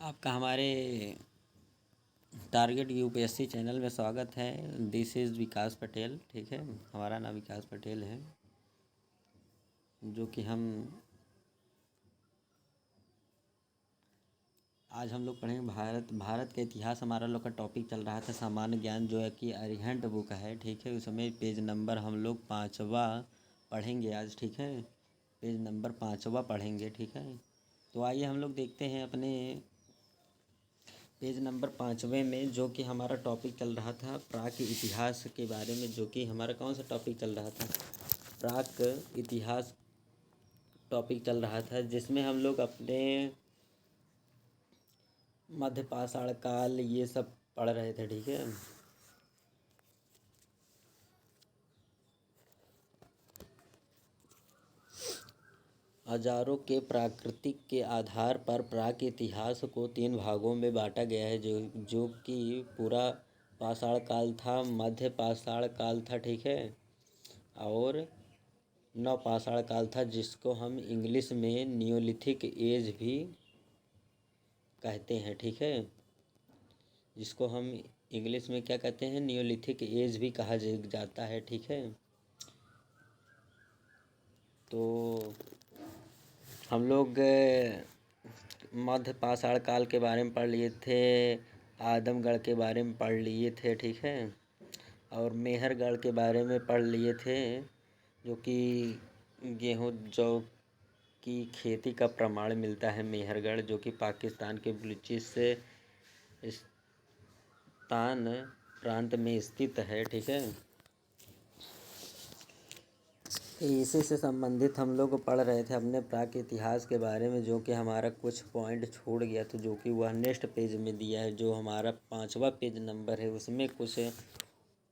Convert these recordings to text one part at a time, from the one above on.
आपका हमारे target UPSC channel में स्वागत है। दिस इज़ विकास पटेल। ठीक है, हमारा नाम विकास पटेल है। जो कि आज हम लोग पढ़ेंगे भारत का इतिहास। हमारा लोग का टॉपिक चल रहा था सामान्य ज्ञान, जो है कि अरिहंत बुक है। ठीक है, उसमें पेज नंबर हम लोग 5वां पढ़ेंगे आज। ठीक है, पेज नंबर 5वां पढ़ेंगे। ठीक है, तो आइए हम लोग देखते हैं अपने पेज नंबर 5वें में, जो कि हमारा टॉपिक चल रहा था प्राक इतिहास के बारे में। जो कि हमारा कौन सा टॉपिक चल रहा था? प्राक इतिहास टॉपिक चल रहा था, जिसमें हम लोग अपने मध्य पाषाण काल ये सब पढ़ रहे थे। ठीक है, औजारों के प्राकृतिक के आधार पर प्राक इतिहास को 3 भागों में बांटा गया है, जो कि पूरा पाषाण काल था, मध्य पाषाण काल था। ठीक है, और नवपाषाण काल था, जिसको हम इंग्लिश में नियोलिथिक एज भी कहते हैं। ठीक है, जिसको हम इंग्लिश में क्या कहते हैं? नियोलिथिक एज भी कहा जाता है। ठीक है, तो हम लोग मध्य पाषाण काल के बारे में पढ़ लिए थे, आदमगढ़ के बारे में पढ़ लिए थे। ठीक है, और मेहरगढ़ के बारे में पढ़ लिए थे, जो कि गेहूँ जौ की खेती का प्रमाण मिलता है। मेहरगढ़ जो कि पाकिस्तान के बलूचिस्तान प्रांत में स्थित है। ठीक है, इसी से संबंधित हम लोग पढ़ रहे थे अपने प्राक इतिहास के बारे में, जो कि हमारा कुछ पॉइंट छूट गया, तो जो कि वह नेक्स्ट पेज में दिया है। जो हमारा 5वां पेज नंबर है, उसमें कुछ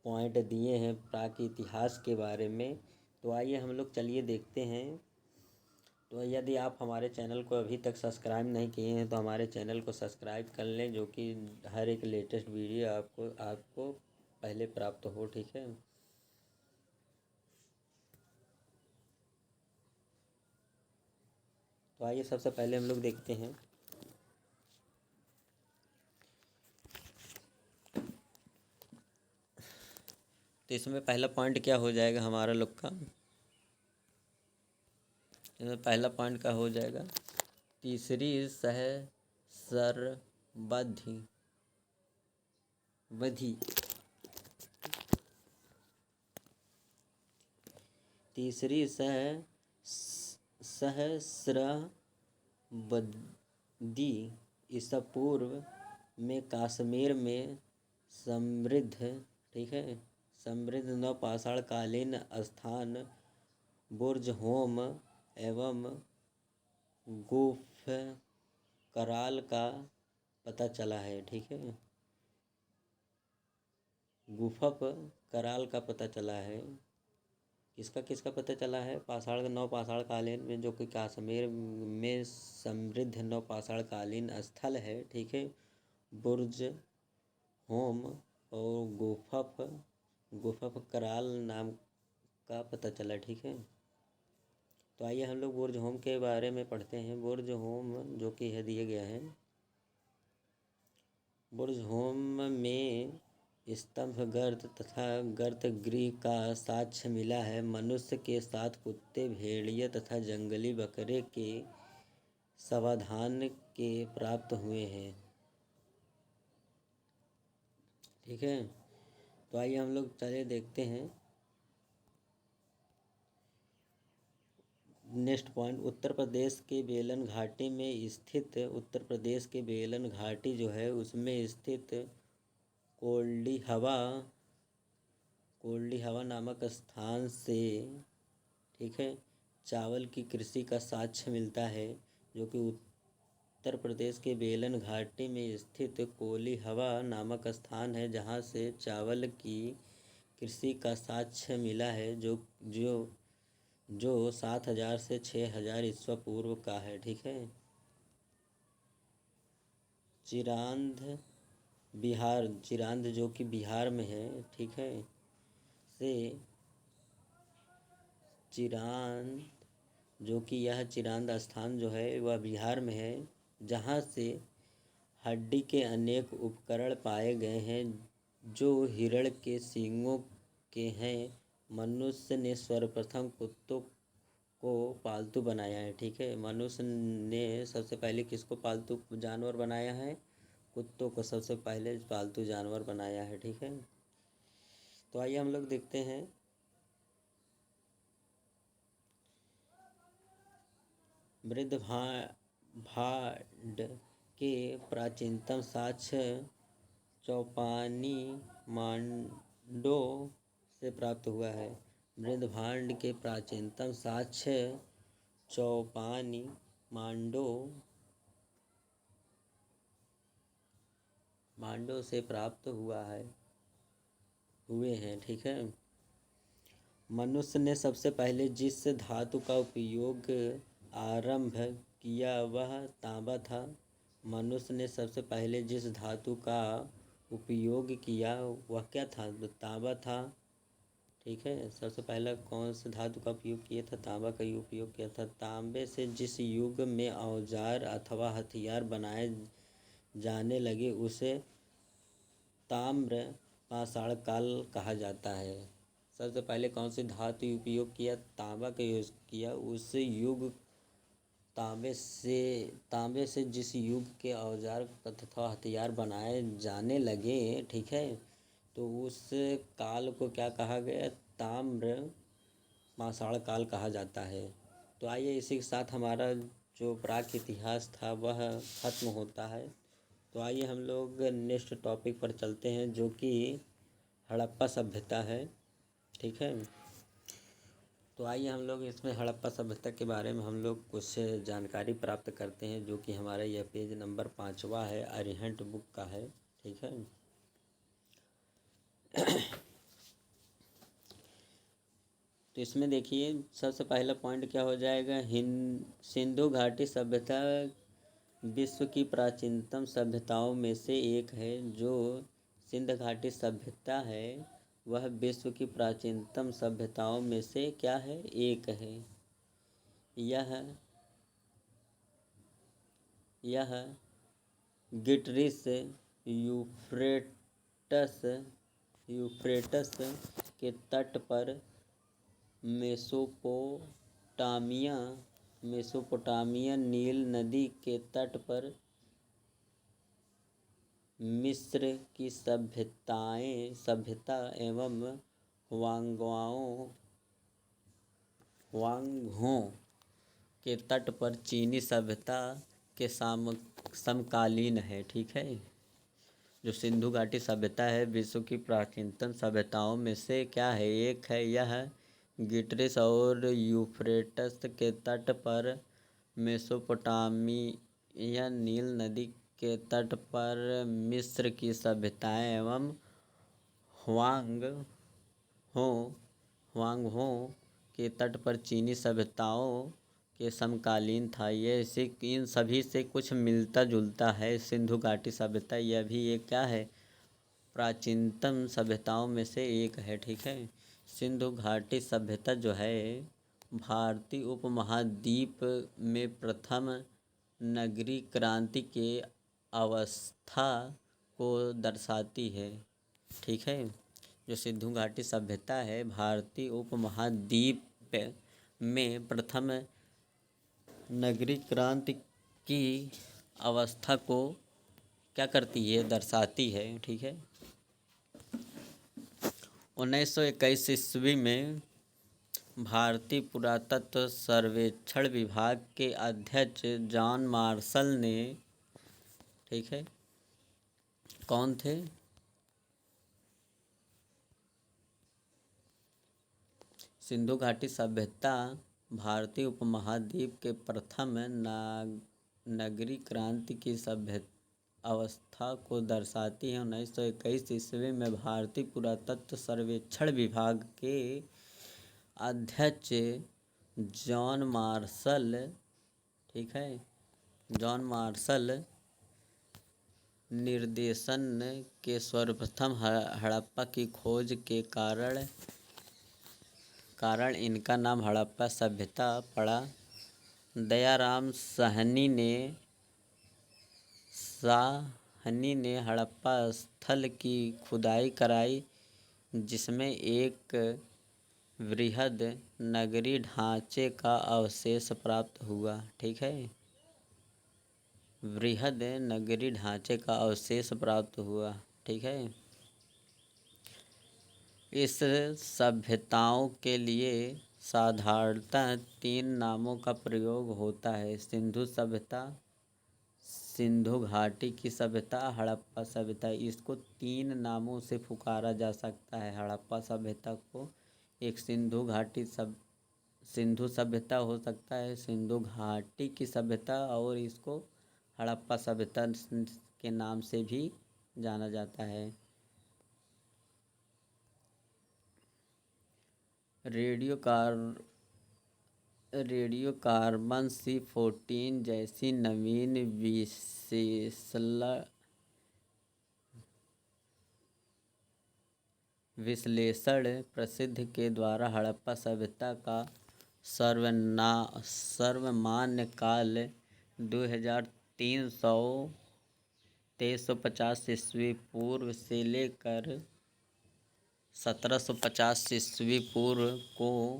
पॉइंट दिए हैं प्राक इतिहास के बारे में। तो आइए हम लोग चलिए देखते हैं। तो यदि आप हमारे चैनल को अभी तक सब्सक्राइब नहीं किए हैं, तो हमारे चैनल को सब्सक्राइब कर लें, जो कि हर एक लेटेस्ट वीडियो आपको पहले प्राप्त हो। ठीक है, तो आइए सबसे पहले हम लोग देखते हैं। तो इसमें पहला पॉइंट क्या हो जाएगा हमारा लोग का? इसमें पहला पॉइंट क्या हो जाएगा? तीसरी सहस्राब्दी वधि तीसरी सहस्राब्दी ईसा पूर्व में कश्मीर में समृद्ध, ठीक है, समृद्ध नवपाषाण कालीन स्थान बुर्ज होम एवं गुफ कराल का पता चला है। ठीक है, गुफप कराल का पता चला है। किसका किसका पता चला है? नवपाषाण कालीन में, जो कि कश्मीर में समृद्ध नवपाषाण कालीन स्थल है। ठीक है, बुर्ज होम और गुफप कराल नाम का पता चला। ठीक है, तो आइए हम लोग बुर्ज होम के बारे में पढ़ते हैं। बुर्ज होम जो कि है दिया गया है। बुर्ज होम में स्तंभ गर्त तथा गर्तगृह का साक्ष्य मिला है। मनुष्य के साथ कुत्ते, भेड़िए तथा जंगली बकरे के समाधान के प्राप्त हुए हैं। ठीक है, तो आइए हम लोग चले देखते हैं नेक्स्ट पॉइंट। उत्तर प्रदेश के बेलन घाटी में स्थित, उत्तर प्रदेश के बेलन घाटी जो है उसमें स्थित कोल्डी हवा नामक स्थान से, ठीक है, चावल की कृषि का साक्ष्य मिलता है। जो कि उत्तर प्रदेश के बेलन घाटी में स्थित कोली हवा नामक स्थान है, जहाँ से चावल की कृषि का साक्ष्य मिला है, जो 7000 से 6000 ईस्वी पूर्व का है। ठीक है, चिरांद जो कि बिहार में है। ठीक है, से चिरांद जो कि यह चिरांद स्थान जो है वह बिहार में है, जहाँ से हड्डी के अनेक उपकरण पाए गए हैं जो हिरण के सींगों के हैं। मनुष्य ने सर्वप्रथम कुत्तों को पालतू बनाया है। ठीक है, मनुष्य ने सबसे पहले किसको पालतू जानवर बनाया है? कुत्तों को सबसे पहले पालतू जानवर बनाया है। ठीक है, तो आइए हम लोग देखते हैं। वृद्ध भांड के प्राचीनतम साक्ष्य चौपानी मांडो से प्राप्त हुआ है। वृद्ध भांड के प्राचीनतम साक्ष्य चौपानी मांडो से प्राप्त हुए हैं। ठीक है, मनुष्य ने सबसे पहले जिस धातु का उपयोग आरंभ किया वह तांबा था। मनुष्य ने सबसे पहले जिस धातु का उपयोग किया वह क्या था? तांबा था। ठीक है, सबसे पहला कौन से धातु का उपयोग किया था? तांबा का उपयोग किया था। तांबे से जिस युग में औजार अथवा हथियार बनाए जाने लगे उसे ताम्र पाषाण काल कहा जाता है। सबसे पहले कौन सी धातु उपयोग किया? तांबा का यूज किया। उस युग तांबे से जिस युग के औजार तथा हथियार बनाए जाने लगे, ठीक है, तो उस काल को क्या कहा गया? ताम्र पाषाण काल कहा जाता है। तो आइए इसी के साथ हमारा जो प्राक इतिहास था वह खत्म होता है। तो आइए हम लोग नेक्स्ट टॉपिक पर चलते हैं जो कि हड़प्पा सभ्यता है। ठीक है, तो आइए हम लोग इसमें हड़प्पा सभ्यता के बारे में हम लोग कुछ जानकारी प्राप्त करते हैं जो कि हमारा यह पेज नंबर 5वां है, अरिहंट बुक का है। ठीक है, तो इसमें देखिए सबसे पहला पॉइंट क्या हो जाएगा? सिंधु घाटी सभ्यता विश्व की प्राचीनतम सभ्यताओं में से एक है। जो सिंध घाटी सभ्यता है वह विश्व की प्राचीनतम सभ्यताओं में से क्या है? एक है। यह गिटरिस यूफ्रेटस के तट पर मेसोपोटामिया नील नदी के तट पर मिस्र की सभ्यता एवं वांगहो के तट पर चीनी सभ्यता के समकालीन है। ठीक है, जो सिंधु घाटी सभ्यता है विश्व की प्राचीनतम सभ्यताओं में से क्या है? एक है। यह गिटरिस और यूफ्रेटस के तट पर मेसोपोटामिया नील नदी के तट पर मिस्र की सभ्यताएं एवं वांगहो के तट पर चीनी सभ्यताओं के समकालीन था। ये इन सभी से कुछ मिलता जुलता है। सिंधु घाटी सभ्यता यह भी एक क्या है? प्राचीनतम सभ्यताओं में से एक है। ठीक है, सिंधु घाटी सभ्यता जो है भारतीय उपमहाद्वीप में प्रथम नगरीय क्रांति के अवस्था को दर्शाती है। ठीक है, जो सिंधु घाटी सभ्यता है भारतीय उपमहाद्वीप में प्रथम नगरीय क्रांति की अवस्था को क्या करती है? दर्शाती है। ठीक है, 1921 ईस्वी में भारतीय पुरातत्व सर्वेक्षण विभाग के अध्यक्ष जॉन मार्शल ने, ठीक है, कौन थे? सिंधु घाटी सभ्यता भारतीय उपमहाद्वीप के प्रथम नगरीय क्रांति की सभ्य अवस्था को दर्शाती है। 1921 ईस्वी में भारतीय पुरातत्व सर्वेक्षण विभाग के अध्यक्ष जॉन मार्शल, ठीक है, जॉन मार्शल निर्देशन के सर्वप्रथम हड़प्पा की खोज के कारण इनका नाम हड़प्पा सभ्यता पड़ा। दयाराम साहनी ने हनी ने हड़प्पा स्थल की खुदाई कराई, जिसमें एक वृहद नगरीय ढांचे का अवशेष प्राप्त हुआ। ठीक है, वृहद नगरीय ढांचे का अवशेष प्राप्त हुआ। ठीक है, इस सभ्यताओं के लिए साधारणतः 3 नामों का प्रयोग होता है: सिंधु सभ्यता, सिंधु घाटी की सभ्यता, हड़प्पा सभ्यता। इसको 3 नामों से पुकारा जा सकता है। हड़प्पा सभ्यता को एक सिंधु सभ्यता हो सकता है, सिंधु घाटी की सभ्यता, और इसको हड़प्पा सभ्यता के नाम से भी जाना जाता है। रेडियोकार्बन C14 जैसी नवीन विश्लेषण प्रसिद्धि के द्वारा हड़प्पा सभ्यता का सर्वमान्य काल 2350 ईस्वी पूर्व से लेकर 1750 ईस्वी पूर्व को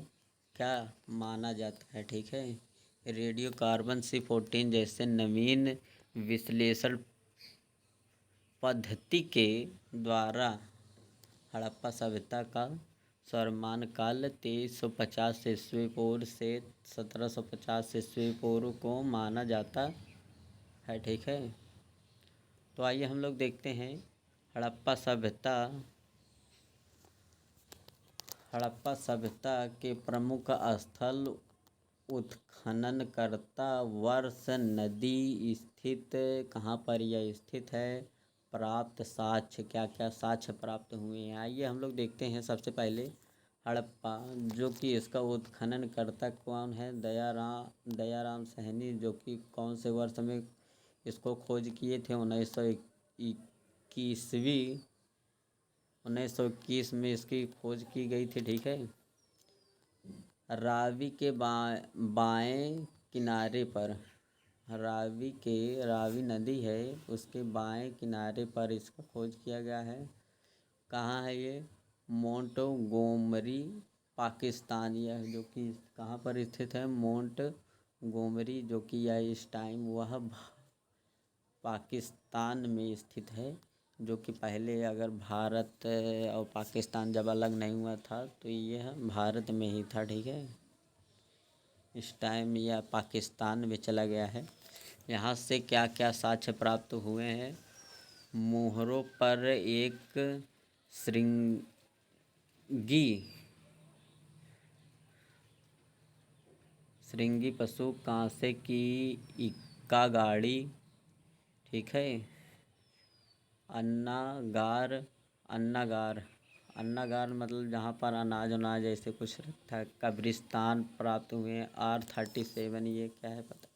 क्या माना जाता है। ठीक है, रेडियोकार्बन C14 जैसे नवीन विश्लेषण पद्धति के द्वारा हड़प्पा सभ्यता का सर्वमान्य काल 2350 ईस्वी पूर्व से 1750 ईस्वी पूर्व को माना जाता है। ठीक है, तो आइए हम लोग देखते हैं हड़प्पा सभ्यता के प्रमुख स्थल उत्खननकर्ता वर्ष नदी स्थित कहाँ पर यह स्थित है, प्राप्त साक्ष्य क्या क्या साक्ष्य प्राप्त हुए हैं। आइए हम लोग देखते हैं। सबसे पहले हड़प्पा, जो कि इसका उत्खननकर्ता कौन है, दयाराम सहनी, जो कि कौन से वर्ष में इसको खोज किए थे, 1921 में इसकी खोज की गई थी। ठीक है, रावी के बाएं किनारे पर, रावी नदी है, उसके बाएं किनारे पर इसका खोज किया गया है। कहाँ है ये, मोंटगोमरी, पाकिस्तान। यह जो कि कहाँ पर स्थित है, मोंटगोमरी, जो कि यह इस टाइम वह पाकिस्तान में स्थित है। जो कि पहले अगर भारत और पाकिस्तान जब अलग नहीं हुआ था तो यह भारत में ही था। ठीक है, इस टाइम यह पाकिस्तान में चला गया है। यहाँ से क्या क्या साक्ष्य प्राप्त हुए हैं, मोहरों पर एक श्रृंगी पशु कांसे की इक्का गाड़ी। ठीक है, अन्नागार मतलब जहाँ पर अनाज ऐसे कुछ था। कब्रिस्तान प्राप्त हुए हैं। R37 ये क्या है पता।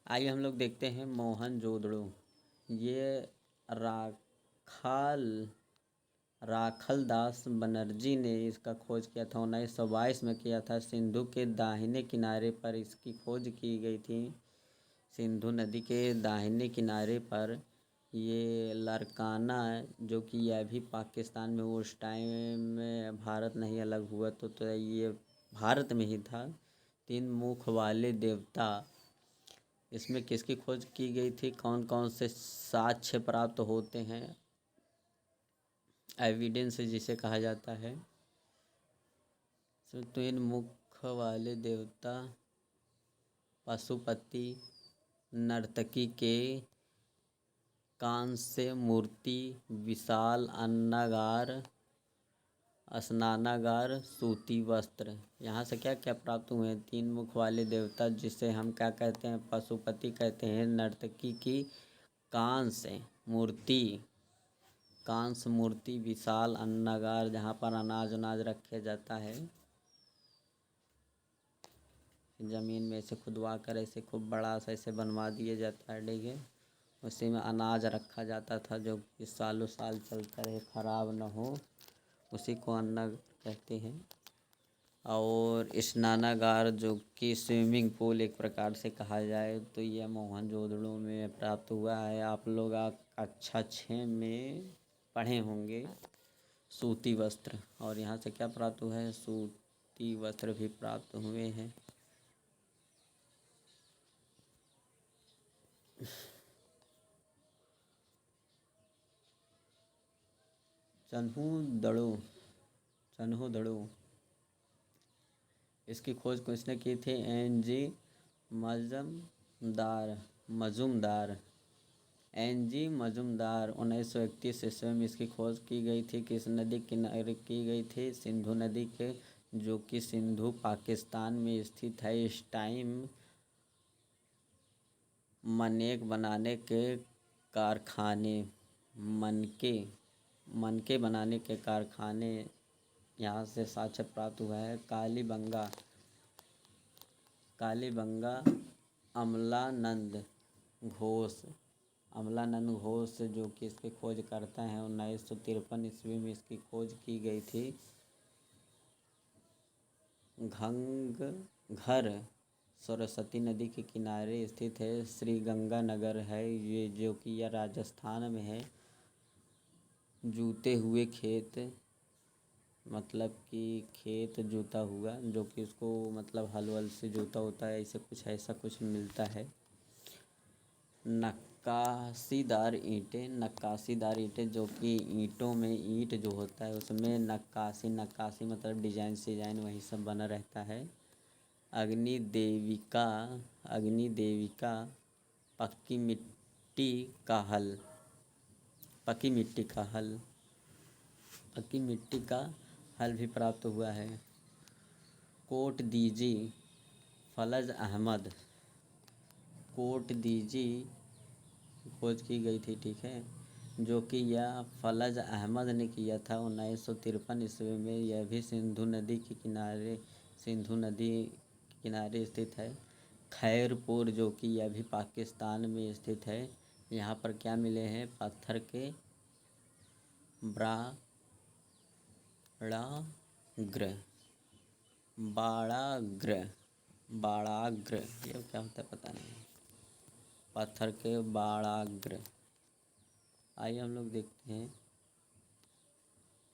आइए हम लोग देखते हैं मोहनजोदड़ो। ये राखल दास बनर्जी ने इसका खोज किया था, 1922 में किया था। सिंधु के दाहिने किनारे पर इसकी खोज की गई थी। सिंधु नदी के दाहिने किनारे पर ये लरकाना, जो कि यह भी पाकिस्तान में उस टाइम में भारत नहीं अलग हुआ तो ये भारत में ही था। 3 मुख वाले देवता, इसमें किसकी खोज की गई थी, कौन कौन से साक्ष्य प्राप्त होते हैं, एविडेंस जिसे कहा जाता है। 3 मुख वाले देवता, पशुपति, नर्तकी के कांस्य मूर्ति, विशाल अन्नागार, स्नानागार, सूती वस्त्र। यहाँ से क्या क्या प्राप्त हुए हैं, 3 मुख वाले देवता, जिसे हम क्या कहते हैं, पशुपति कहते हैं। नर्तकी की कांस्य मूर्ति, विशाल अन्नागार, जहाँ पर अनाज रखे जाता है। ज़मीन में ऐसे खुदवा कर ऐसे खूब बड़ा सा ऐसे बनवा दिया जाता है। ठीक है, उसी में अनाज रखा जाता था, जो कि सालों साल चलता रहे, खराब न हो, उसी को अन्ना कहते हैं। और स्नानागार जो कि स्विमिंग पूल एक प्रकार से कहा जाए तो यह मोहनजोदड़ो में प्राप्त हुआ है। आप लोग कक्षा 6 में पढ़े होंगे सूती वस्त्र, और यहाँ से क्या प्राप्त हुआ है, सूती वस्त्र भी प्राप्त हुए हैं। चन्हू दड़ो इसकी खोज किसने की थी, एन.जी. मजुमदार। एन.जी. मजुमदार 1931 ईस्वी में इसकी खोज की गई थी। किस नदी के किनारे की गई थी, सिंधु नदी के, जो कि सिंधु पाकिस्तान में स्थित है। इस टाइम मनेक बनाने के कारखाने मनके बनाने के कारखाने यहाँ से साक्ष्य प्राप्त हुआ है। कालीबंगा अमलानंद घोष जो कि इसकी खोज करता है। 1953 ईस्वी में इसकी खोज की गई थी। घंघघर सरस्वती नदी के किनारे स्थित है। श्रीगंगानगर है ये, जो कि यह राजस्थान में है। जूते हुए खेत मतलब कि खेत जोता हुआ, जो कि उसको मतलब हल वल से जोता होता है, ऐसा कुछ मिलता है। नक्काशीदार ईंटें जो कि ईंटों में ईंट जो होता है उसमें नक्काशी मतलब डिजाइन वही सब बना रहता है। अग्नि देविका पक्की मिट्टी का हल भी प्राप्त हुआ है। कोट दीजी खोज की गई थी, ठीक है, जो कि यह फलज अहमद ने किया था 1953 ईस्वी में। यह भी सिंधु नदी के किनारे स्थित है। खैरपुर जो कि यह भी पाकिस्तान में स्थित है। यहाँ पर क्या मिले हैं, पत्थर के बाड़ाग्र ये क्या होता है पता नहीं, पत्थर के बाड़ाग्र। आइए हम लोग देखते हैं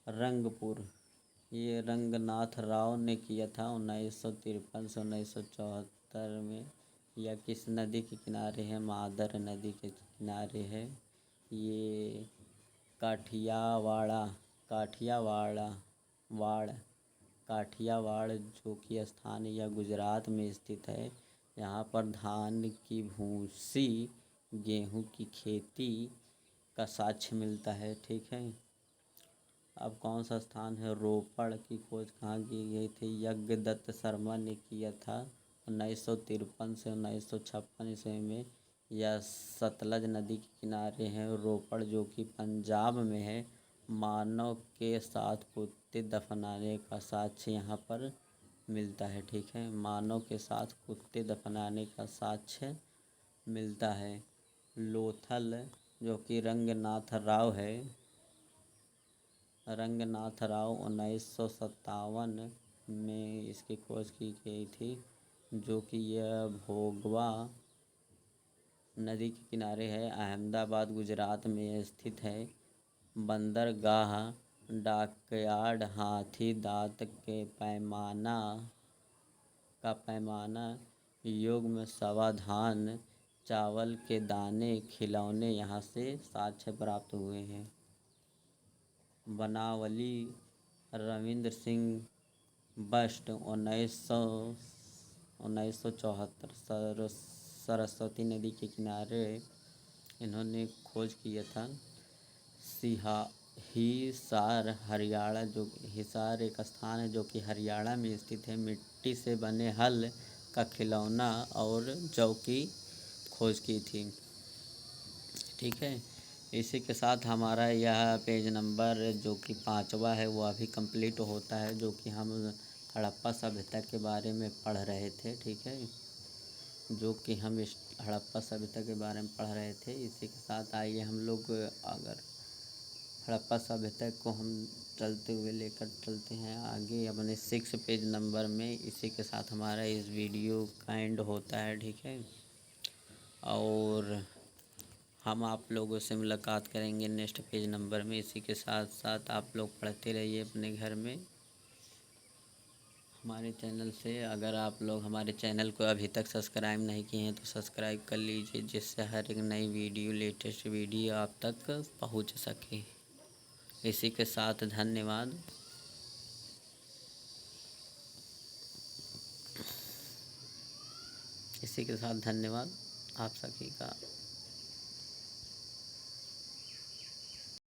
रंगपुर। ये रंगनाथ राव ने किया था 1953 से 1974 में। यह किस नदी के किनारे है, मादर नदी के किनारे है। ये काठियावाड़ जो कि स्थान यह गुजरात में स्थित है। यहाँ पर धान की भूसी, गेहूं की खेती का साक्ष्य मिलता है, ठीक है। अब कौन सा स्थान है, रोपड़ की खोज कहाँ की गई थी, यज्ञदत्त शर्मा ने किया था 1953 से 1956 ईस्वी में। यह सतलज नदी के किनारे है रोपड़, जो कि पंजाब में है। मानव के साथ कुत्ते दफनाने का साक्ष्य यहाँ पर मिलता है, ठीक है। मानव के साथ कुत्ते दफनाने का साक्ष्य मिलता है। लोथल जो कि रंगनाथ राव 1957 में इसकी खोज की गई थी, जो कि यह भोगवा नदी के किनारे है। अहमदाबाद गुजरात में स्थित है। बंदरगाह डॉकयार्ड हाथी दांत के पैमाना योग में सवा धान, चावल के दाने, खिलौने यहाँ से साक्ष्य प्राप्त हुए हैं। बनावली रविंद्र सिंह बस्ट 1974 सरस्वती नदी के किनारे इन्होंने खोज किया था। हिसार एक स्थान है जो कि हरियाणा में स्थित है। मिट्टी से बने हल का खिलौना और जौ की खोज की थी, ठीक है। इसी के साथ हमारा यह पेज नंबर जो कि 5वां है वो अभी कंप्लीट होता है, जो कि हम हड़प्पा सभ्यता के बारे में पढ़ रहे थे, ठीक है। जो कि हम इस हड़प्पा सभ्यता के बारे में पढ़ रहे थे। इसी के साथ आइए हम लोग अगर हड़प्पा सभ्यता को हम चलते हुए लेकर चलते हैं आगे अपने 6 पेज नंबर में। इसी के साथ हमारा इस वीडियो का एंड होता है, ठीक है। और हम आप लोगों से मुलाकात करेंगे नेक्स्ट पेज नंबर में। इसी के साथ साथ आप लोग पढ़ते रहिए अपने घर में हमारे चैनल से। अगर आप लोग हमारे चैनल को अभी तक सब्सक्राइब नहीं किए हैं तो सब्सक्राइब कर लीजिए, जिससे हर एक नई वीडियो, लेटेस्ट वीडियो आप तक पहुंच सके। इसी के साथ धन्यवाद। इसी के साथ धन्यवाद आप सभी का।